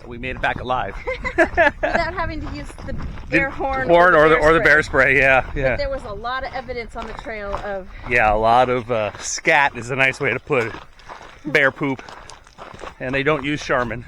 we made it back alive. Without having to use the bear horn or the the bear spray. Yeah. But there was a lot of evidence on the trail of... Yeah, a lot of scat is a nice way to put it. Bear poop. And they don't use Charmin.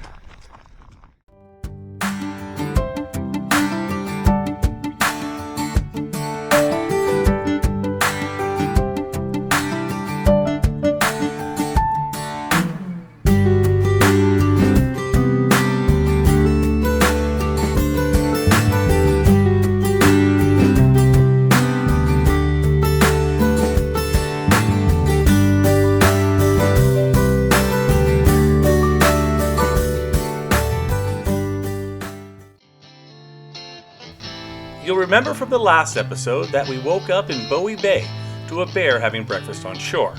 You'll remember from the last episode that we woke up in Bowie Bay to a bear having breakfast on shore.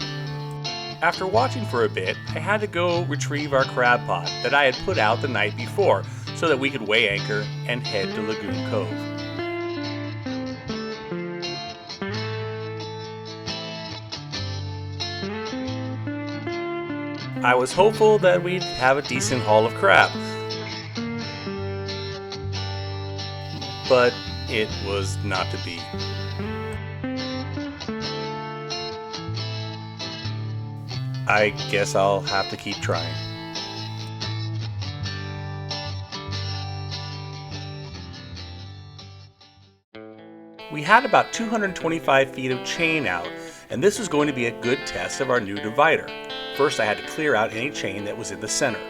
After watching for a bit, I had to go retrieve our crab pot that I had put out the night before so that we could weigh anchor and head to Lagoon Cove. I was hopeful that we'd have a decent haul of crab, but it was not to be. I guess I'll have to keep trying. We had about 225 feet of chain out, and this was going to be a good test of our new divider. First, I had to clear out any chain that was in the center.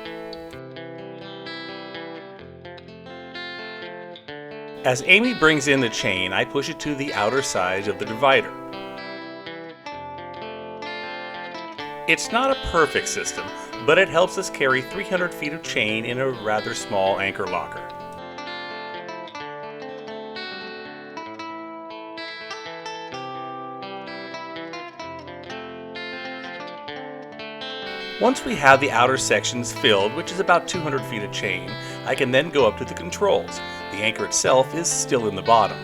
As Amy brings in the chain, I push it to the outer side of the divider. It's not a perfect system, but it helps us carry 300 feet of chain in a rather small anchor locker. Once we have the outer sections filled, which is about 200 feet of chain, I can then go up to the controls. The anchor itself is still in the bottom.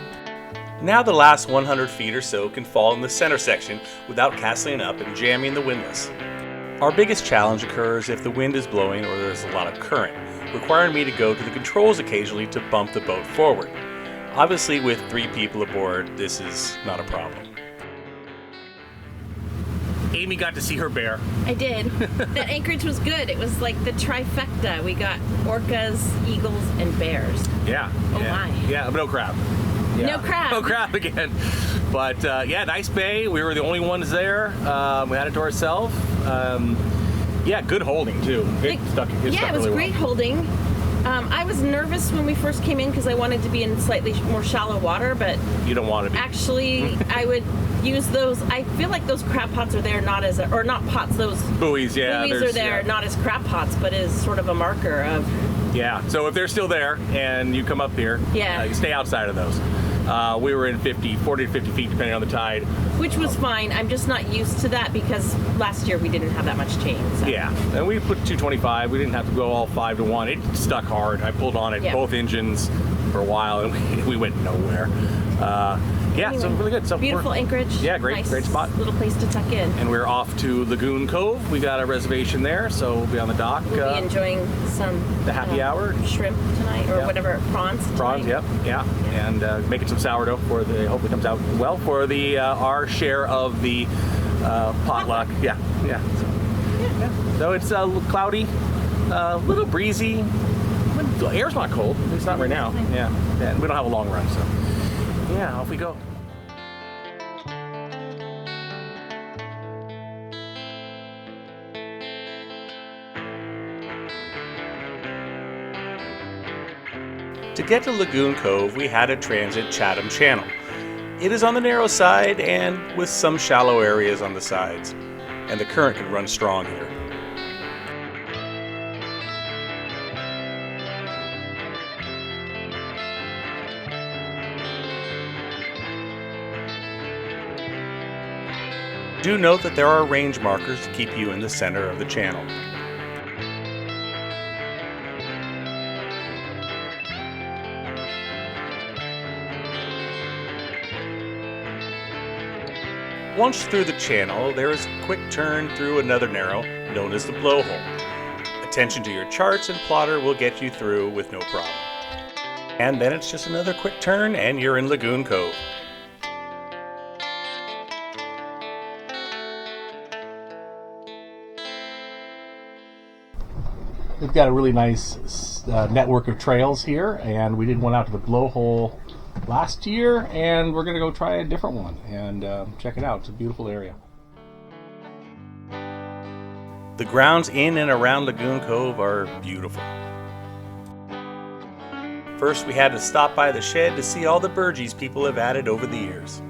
Now the last 100 feet or so can fall in the center section without castling up and jamming the windlass. Our biggest challenge occurs if the wind is blowing or there's a lot of current, requiring me to go to the controls occasionally to bump the boat forward. Obviously, with 3 people aboard, this is not a problem. Amy got to see her bear. I did. That anchorage was good. It was like the trifecta. We got orcas, eagles, and bears. Yeah. Oh yeah. my. Yeah, but no crab. Yeah. No crab. No crab again. But yeah, nice bay. We were the only ones there. We had it to ourselves. Yeah, good holding too. It stuck it was really great well. holding. I was nervous when we first came in because I wanted to be in slightly more shallow water, but you don't want to be. Actually, I would use those. I feel like those crab pots are there not as or not pots. Those buoys, yeah, buoys are there not as crab pots, but as sort of a marker of. Yeah. So if they're still there and you come up here, you stay outside of those. We were in 40 to 50 feet depending on the tide. Which was fine. I'm just not used to that because last year we didn't have that much chain. So. Yeah, and we put 225. We didn't have to go all 5 to 1. It stuck hard. I pulled on it, both engines for a while, and we went nowhere. Yeah, anyway, so really good. So beautiful anchorage. Yeah, great spot. Little place to tuck in. And we're off to Lagoon Cove. We got a reservation there, so we'll be on the dock. We'll be enjoying some the happy hour shrimp tonight, or whatever, prawns. Prawns, yeah. And making some sourdough for the. Hopefully comes out well for the our share of the potluck. Yeah. So it's cloudy, a little breezy. The air's not cold. At least not right now. Yeah. And we don't have a long run, so. Yeah, off we go. To get to Lagoon Cove, we had to transit Chatham Channel. It is on the narrow side and with some shallow areas on the sides, and the current can run strong here. Do note that there are range markers to keep you in the center of the channel. Once through the channel, there is a quick turn through another narrow, known as the blowhole. A Attention to your charts and plotter will get you through with no problem. And then it's just another quick turn and you're in Lagoon Cove. We've got a really nice network of trails here, and we did one out to the Blowhole last year, and we're going to go try a different one and check it out. It's a beautiful area. The grounds in and around Lagoon Cove are beautiful. First, we had to stop by the shed to see all the burgees people have added over the years.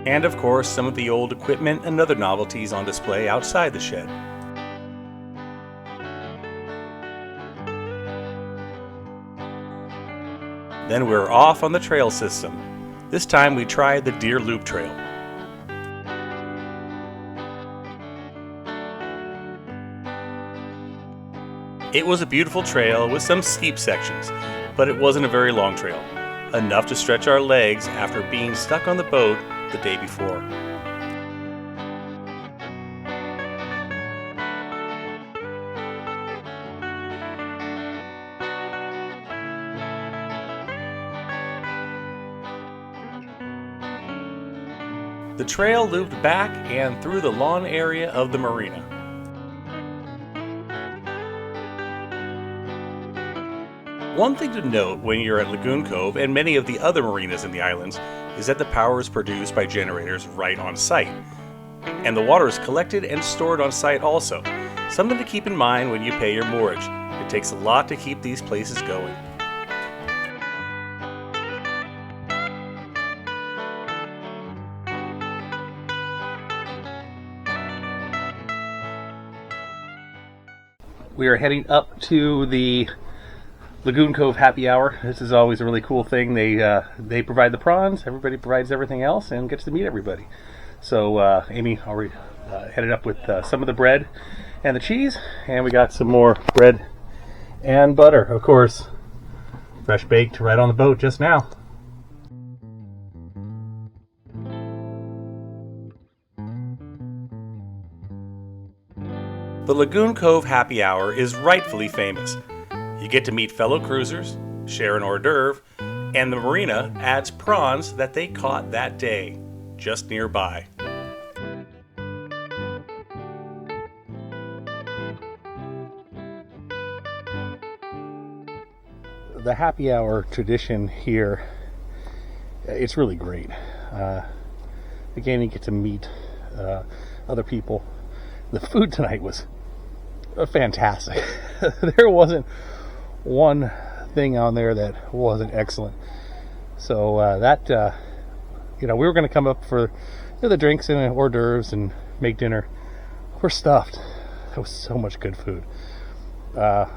And of course, some of the old equipment and other novelties on display outside the shed. Then we're off on the trail system. This time we tried the Deer Loop Trail. It was a beautiful trail with some steep sections, but it wasn't a very long trail, enough to stretch our legs after being stuck on the boat the day before. The trail looped back and through the lawn area of the marina. One thing to note when you're at Lagoon Cove and many of the other marinas in the islands is that the power is produced by generators right on site. And the water is collected and stored on site also. Something to keep in mind when you pay your moorage. It takes a lot to keep these places going. We are heading up to the Lagoon Cove Happy Hour. This is always a really cool thing. They provide the prawns, everybody provides everything else, and gets to meet everybody. So Amy already headed up with some of the bread and the cheese, and we got some more bread and butter, of course, fresh baked right on the boat just now. The Lagoon Cove Happy Hour is rightfully famous. You get to meet fellow cruisers, share an hors d'oeuvre, and the marina adds prawns that they caught that day, just nearby. The happy hour tradition here, it's really great. Again, you get to meet other people. The food tonight was fantastic. There wasn't one thing on there that wasn't excellent. So we were going to come up for the drinks and hors d'oeuvres and make dinner. We're stuffed. There was so much good food. And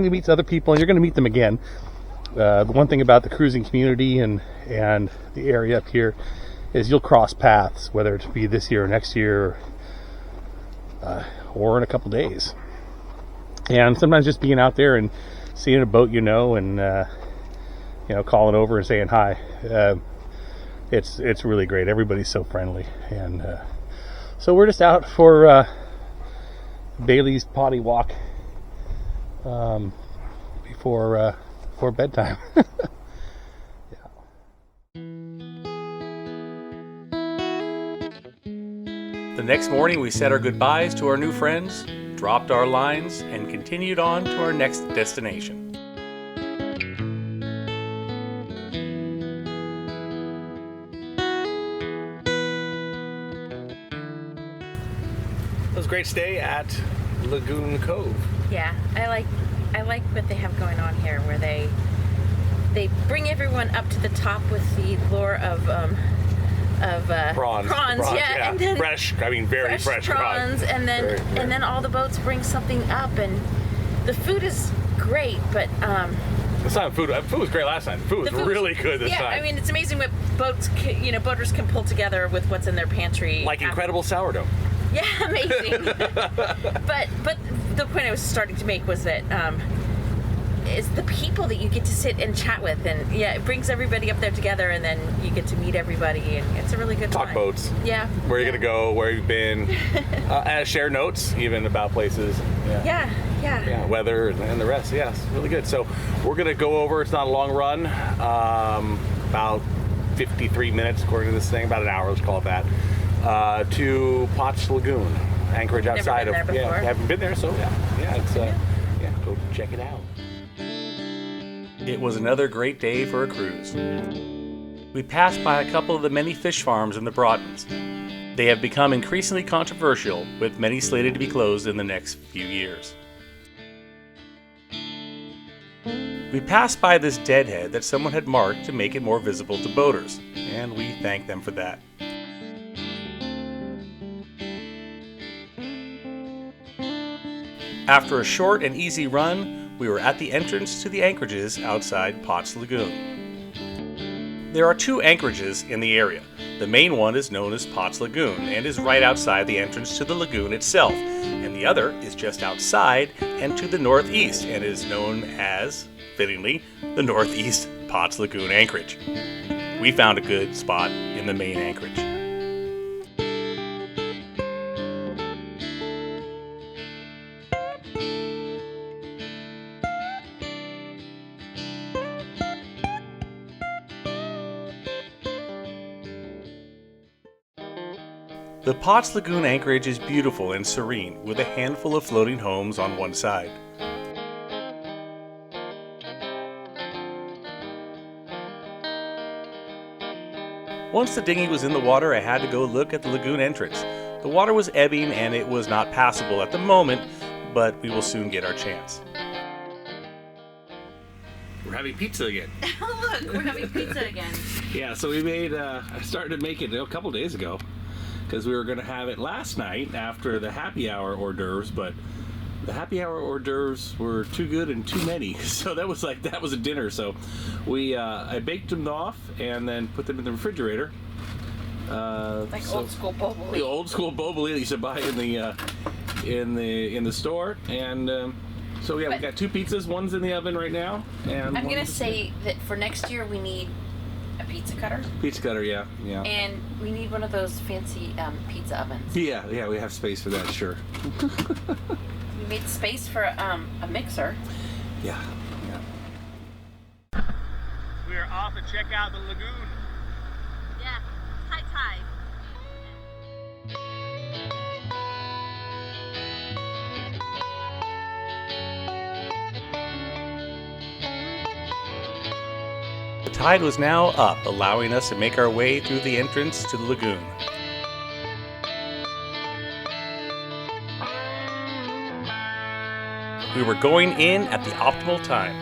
you meet other people, and you're going to meet them again. The one thing about the cruising community and the area up here is you'll cross paths, whether it be this year or next year, or in a couple days. And sometimes just being out there and seeing a boat, and calling over and saying hi, it's really great. Everybody's so friendly, and so we're just out for Bailey's potty walk before bedtime. The next morning we said our goodbyes to our new friends, dropped our lines, and continued on to our next destination. It was a great stay at Lagoon Cove. Yeah, I like what they have going on here, where they bring everyone up to the top with the lure of prawns, yeah. And then fresh prawns, and then all the boats bring something up, and the food is great, but it's not food. Food was great last time. Food was really good this time. Yeah, I mean, it's amazing what boaters can pull together with what's in their pantry. Like incredible sourdough. Yeah, amazing. but the point I was starting to make was that it's the people that you get to sit and chat with, and yeah, it brings everybody up there together, and then you get to meet everybody, and it's a really good Talk time. boats. Yeah. Where you're gonna go, where you've been, and share notes even about places. Yeah. Weather and the rest. Yeah, it's really good. So we're gonna go over. It's not a long run. About 53 minutes according to this thing. About an hour. Let's call it that. To Pott's Lagoon, anchorage outside of. Never been there before. Yeah, haven't been there, so it's go check it out. It was another great day for a cruise. We passed by a couple of the many fish farms in the Broadens. They have become increasingly controversial, with many slated to be closed in the next few years. We passed by this deadhead that someone had marked to make it more visible to boaters, and we thank them for that. After a short and easy run, we were at the entrance to the anchorages outside Pott's Lagoon. There are two anchorages in the area. The main one is known as Pott's Lagoon and is right outside the entrance to the lagoon itself, and the other is just outside and to the northeast and is known as, fittingly, the Northeast Pott's Lagoon Anchorage. We found a good spot in the main anchorage. The Pott's Lagoon Anchorage is beautiful and serene, with a handful of floating homes on one side. Once the dinghy was in the water, I had to go look at the lagoon entrance. The water was ebbing and it was not passable at the moment, but we will soon get our chance. We're having pizza again. Look, we're having pizza again. Yeah, so we made, I started to make it a couple days ago, because we were going to have it last night after the happy hour hors d'oeuvres, but the happy hour hors d'oeuvres were too good and too many, so that was a dinner. So I baked them off and then put them in the refrigerator. Old school bobolink. The old school bobolink you should buy in the store, and we got two pizzas. One's in the oven right now, and I'm gonna say that for next year we need a pizza cutter. Pizza cutter, yeah. And we need one of those fancy pizza ovens. Yeah, we have space for that, sure. We made space for a mixer. Yeah. We are off to check out the lagoon. Yeah, high tide. The tide was now up, allowing us to make our way through the entrance to the lagoon. We were going in at the optimal time.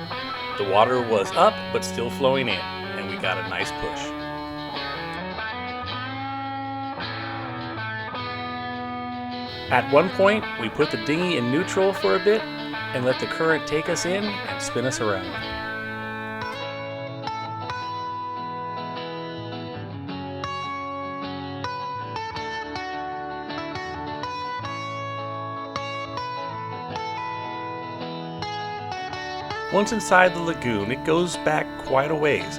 The water was up, but still flowing in, and we got a nice push. At one point, we put the dinghy in neutral for a bit and let the current take us in and spin us around. Once inside the lagoon, it goes back quite a ways,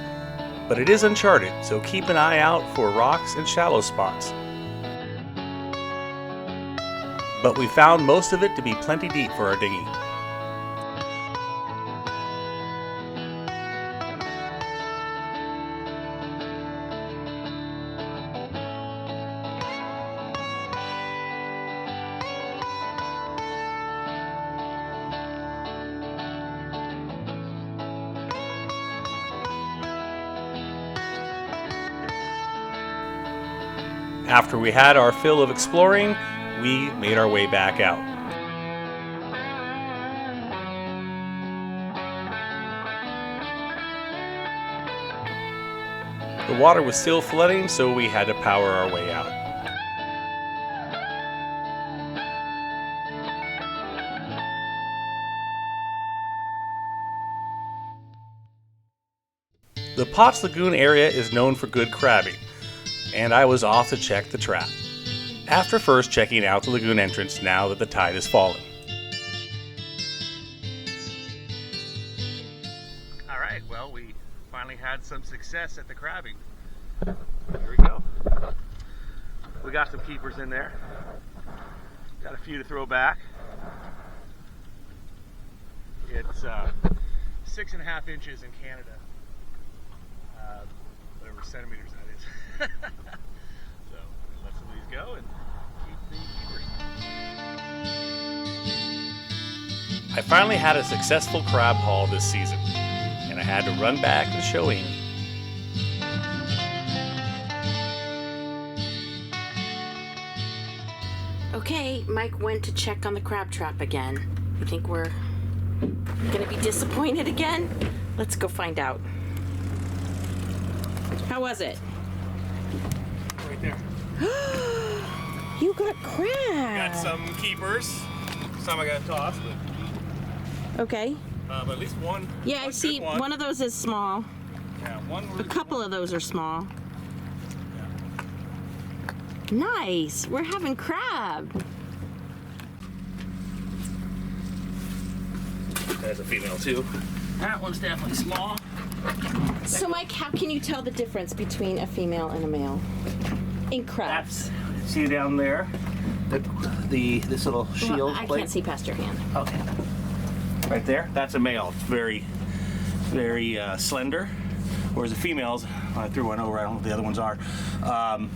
but it is uncharted, so keep an eye out for rocks and shallow spots. But we found most of it to be plenty deep for our dinghy. After we had our fill of exploring, we made our way back out. The water was still flooding, so we had to power our way out. The Pott's Lagoon area is known for good crabbing, and I was off to check the trap, after first checking out the lagoon entrance now that the tide has fallen. finally had some success at the crabbing. Here we go. We got some keepers in there. Got a few to throw back. It's 6.5 inches in Canada. Whatever centimeters that is. So let some of these go and keep the keepers. I finally had a successful crab haul this season, and I had to run back and show Amy. Okay, Mike went to check on the crab trap again. You think we're gonna be disappointed again? Let's go find out. How was it? Right there. You got crab. Got some keepers. Some I got to toss, Okay. but at least one. Yeah, I see one of those is small. Yeah, one. A couple of those are small. Nice. We're having crab. There's a female too. That one's definitely small. So Mike, how can you tell the difference between a female and a male in crabs? See down there, this little shield Well, I plate? can't see past your hand. Okay. Right there, that's a male. It's very, very slender. Whereas the females, I threw one over, I don't know what the other ones are,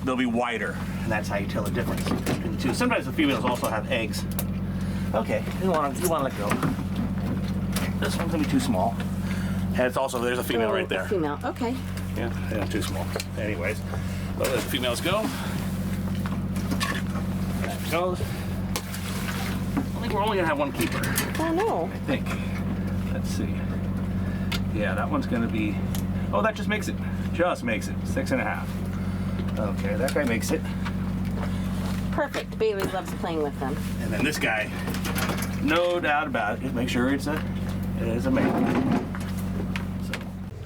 they'll be wider. And that's how you tell the difference between the two. Sometimes the females also have eggs. Okay, you want to let go. This one's gonna be too small. And it's also, there's a female right there. A female, okay. Yeah, too small. Anyways, let the females go. That goes. I think we're only gonna have one keeper. Oh no. I think. Let's see. Yeah, that one's gonna be. Oh, that just makes it. Just makes it 6.5. Okay, that guy makes it. Perfect. Bailey loves playing with them. And then this guy, no doubt about it. Just make sure it is a male. So.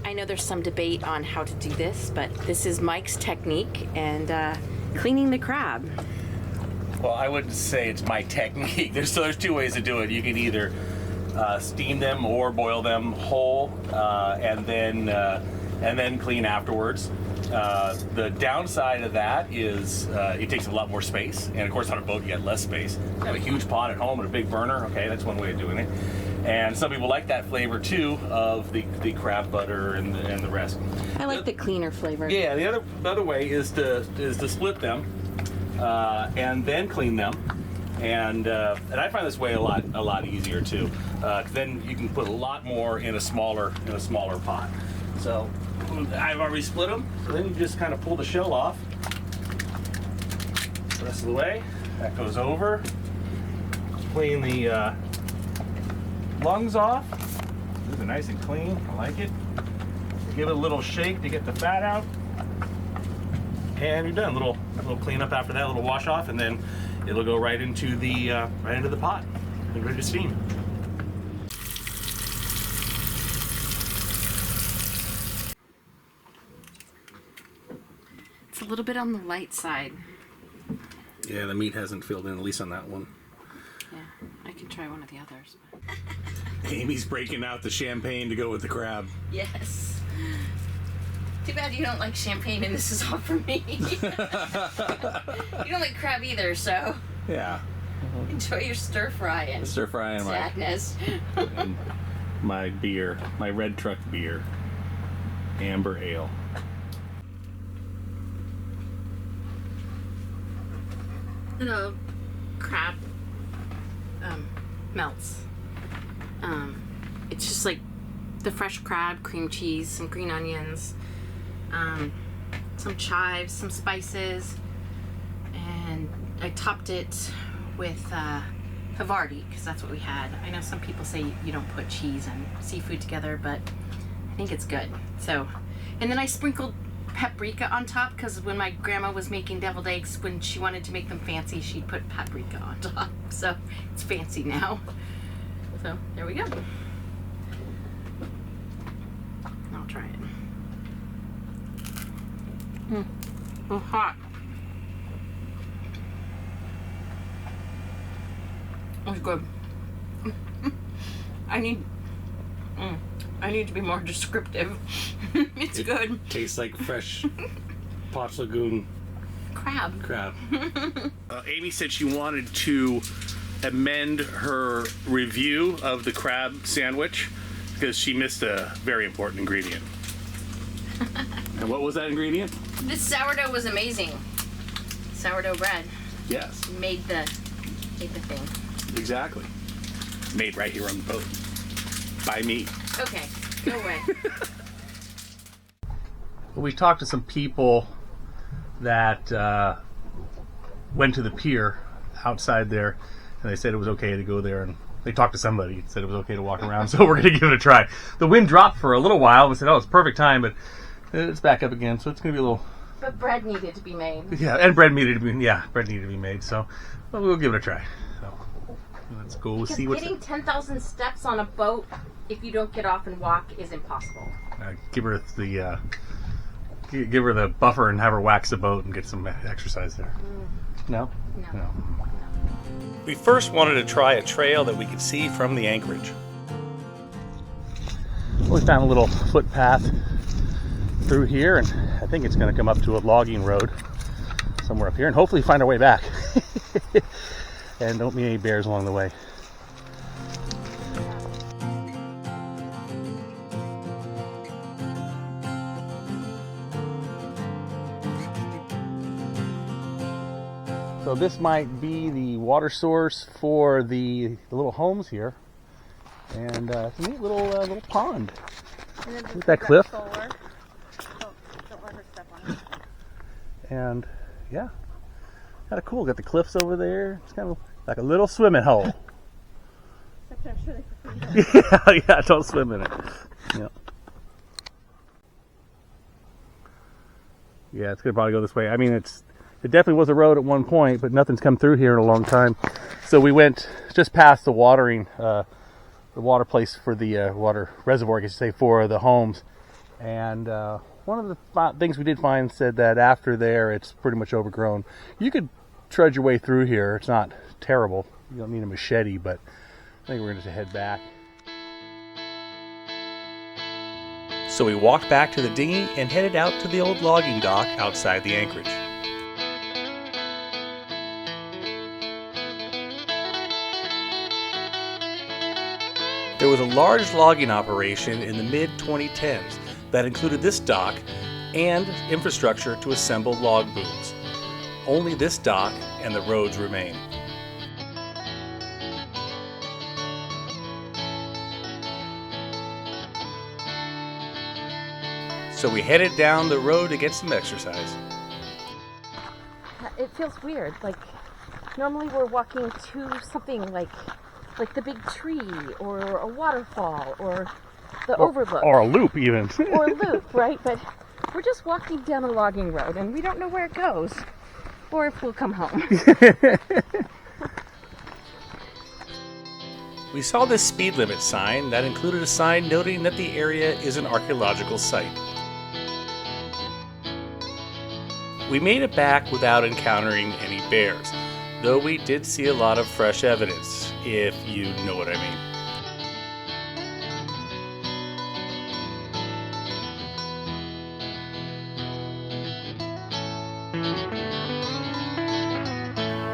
I know there's some debate on how to do this, but this is Mike's technique and cleaning the crab. Well, I wouldn't say it's my technique. There's two ways to do it. You can either steam them or boil them whole, and then clean afterwards. The downside of that is it takes a lot more space, and of course on a boat you get less space. You have a huge pot at home and a big burner. Okay, that's one way of doing it. And some people like that flavor too of the crab butter and the rest. I like the cleaner flavor. Yeah, the other way is to split them and then clean them. And I find this way a lot easier too. Then you can put a lot more in a smaller pot. So I've already split them. So then you just kind of pull the shell off. The rest of the way. That goes over. Clean the lungs off. These are nice and clean. I like it. Give it a little shake to get the fat out. And you're done. A little cleanup after that, a little wash off, and then it'll go right into the pot and ready to steam. It's a little bit on the light side. Yeah, the meat hasn't filled in, at least on that one. Yeah, I can try one of the others. Amy's breaking out the champagne to go with the crab. Yes. Too bad you don't like champagne and this is all for me. You don't like crab either, so Yeah. enjoy your stir fry and Stir fry and sadness. my beer, my Red Truck beer, amber ale. The crab melts. It's just like the fresh crab, cream cheese, some green onions, some chives, some spices, and I topped it with Havarti because that's what we had. I know some people say you don't put cheese and seafood together, but I think it's good. So, and then I sprinkled paprika on top because when my grandma was making deviled eggs, when she wanted to make them fancy, she'd put paprika on top. So it's fancy now. So there we go. I'll try it. Oh, hot. It's good. I need I need to be more descriptive. It's good. Tastes like fresh Pott Lagoon Crab. Amy said she wanted to amend her review of the crab sandwich because she missed a very important ingredient. And what was that ingredient? This sourdough was amazing. Sourdough bread. Yes. Made the thing. Exactly. Made right here on the boat. By me. Okay, go away. We talked to some people that went to the pier outside there, and they said it was okay to go there, and they talked to somebody and said it was okay to walk around, so we're going to give it a try. The wind dropped for a little while. We said, oh, it's perfect time, but it's back up again, so it's going to be a little... But bread needed to be made. Yeah, and bread needed to be made, so we'll give it a try. So let's go see what's... Getting 10,000 steps on a boat, if you don't get off and walk, is impossible. Give her the buffer and have her wax the boat and get some exercise there. No? No. We first wanted to try a trail that we could see from the anchorage. We found a little footpath through here, and I think it's going to come up to a logging road somewhere up here, and hopefully find our way back. And don't meet any bears along the way. So this might be the water source for the little homes here, and it's a neat little pond. Is that cliff? Don't let her step on it. And yeah, kind of cool. Got the cliffs over there. It's kind of like a little swimming hole. Except I'm sure they prefer Yeah, don't swim in it. Yeah, it's gonna probably go this way. I mean, it definitely was a road at one point, but nothing's come through here in a long time. So we went just past the the water place for the water reservoir, I guess you say, for the homes. And one of the things we did find said that after there, it's pretty much overgrown. You could trudge your way through here. It's not terrible. You don't need a machete, but I think we're going to head back. So we walked back to the dinghy and headed out to the old logging dock outside the anchorage. There was a large logging operation in the mid-2010s that included this dock and infrastructure to assemble log booms. Only this dock and the roads remain. So we headed down the road to get some exercise. It feels weird. Like, normally we're walking to something like the big tree, or a waterfall, or the overlook. Or a loop, even. Or a loop, right? But we're just walking down a logging road, and we don't know where it goes, or if we'll come home. We saw this speed limit sign that included a sign noting that the area is an archaeological site. We made it back without encountering any bears, though we did see a lot of fresh evidence, if you know what I mean.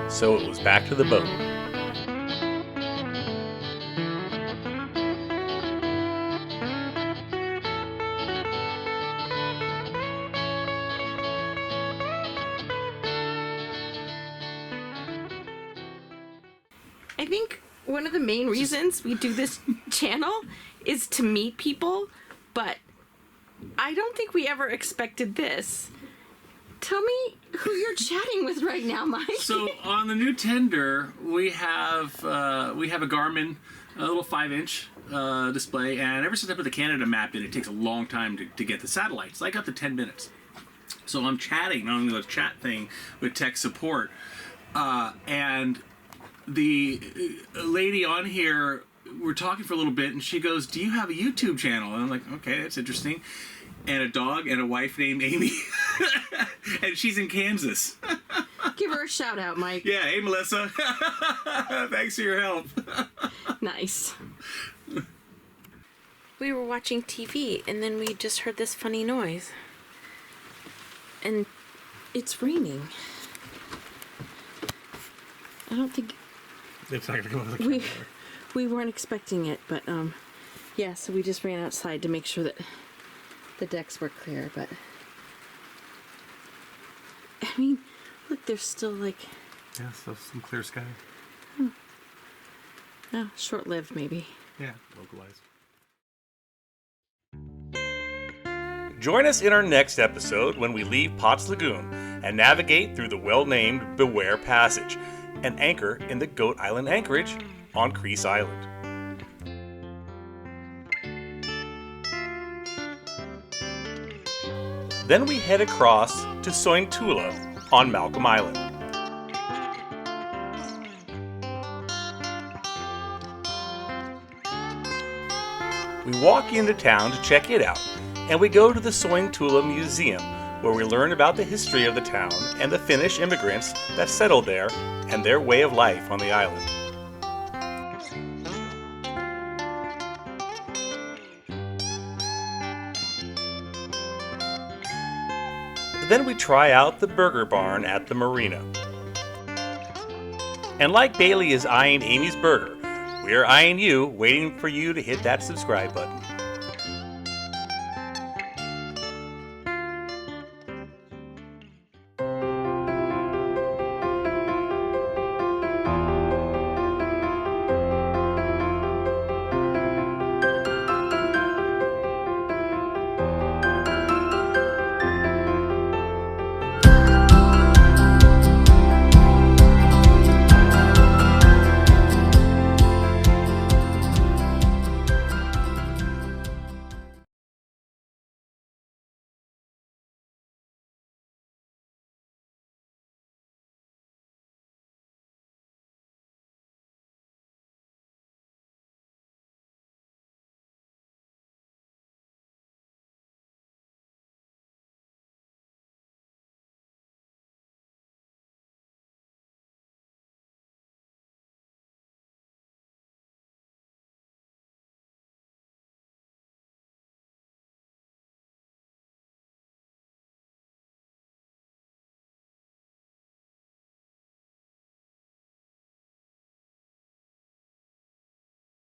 So it was back to the boat. I think one of the main reasons we do this channel is to meet people, but I don't think we ever expected this. Tell me who you're chatting with right now, Mike. So on the new tender, we have a Garmin, a little 5-inch display, and ever since I put the Canada map in, it takes a long time to get the satellites, like up to 10 minutes. So I'm chatting on the chat thing with tech support, and the lady on here, we're talking for a little bit, and she goes, "Do you have a YouTube channel?" And I'm like, "Okay, that's interesting." And a dog and a wife named Amy, and she's in Kansas. Give her a shout out, Mike. Yeah, hey Melissa, thanks for your help. Nice. we were watching TV and then we just heard this funny noise. And it's raining. I don't think It's not gonna go over the camera. we weren't expecting it, but yeah, so we just ran outside to make sure that the decks were clear, but I mean, look, there's still like Yeah, so some clear sky. oh, short-lived maybe. Yeah, localized. Join us in our next episode when we leave Pott's Lagoon and navigate through the well-named Beware Passage and anchor in the Goat Island anchorage on Crease Island. Then we head across to Sointula on Malcolm Island. We walk into town to check it out, and we go to the Sointula Museum, where we learn about the history of the town and the Finnish immigrants that settled there and their way of life on the island. Then we try out the burger barn at the marina. And like Bailey is eyeing Amy's burger, we're eyeing you, waiting for you to hit that subscribe button.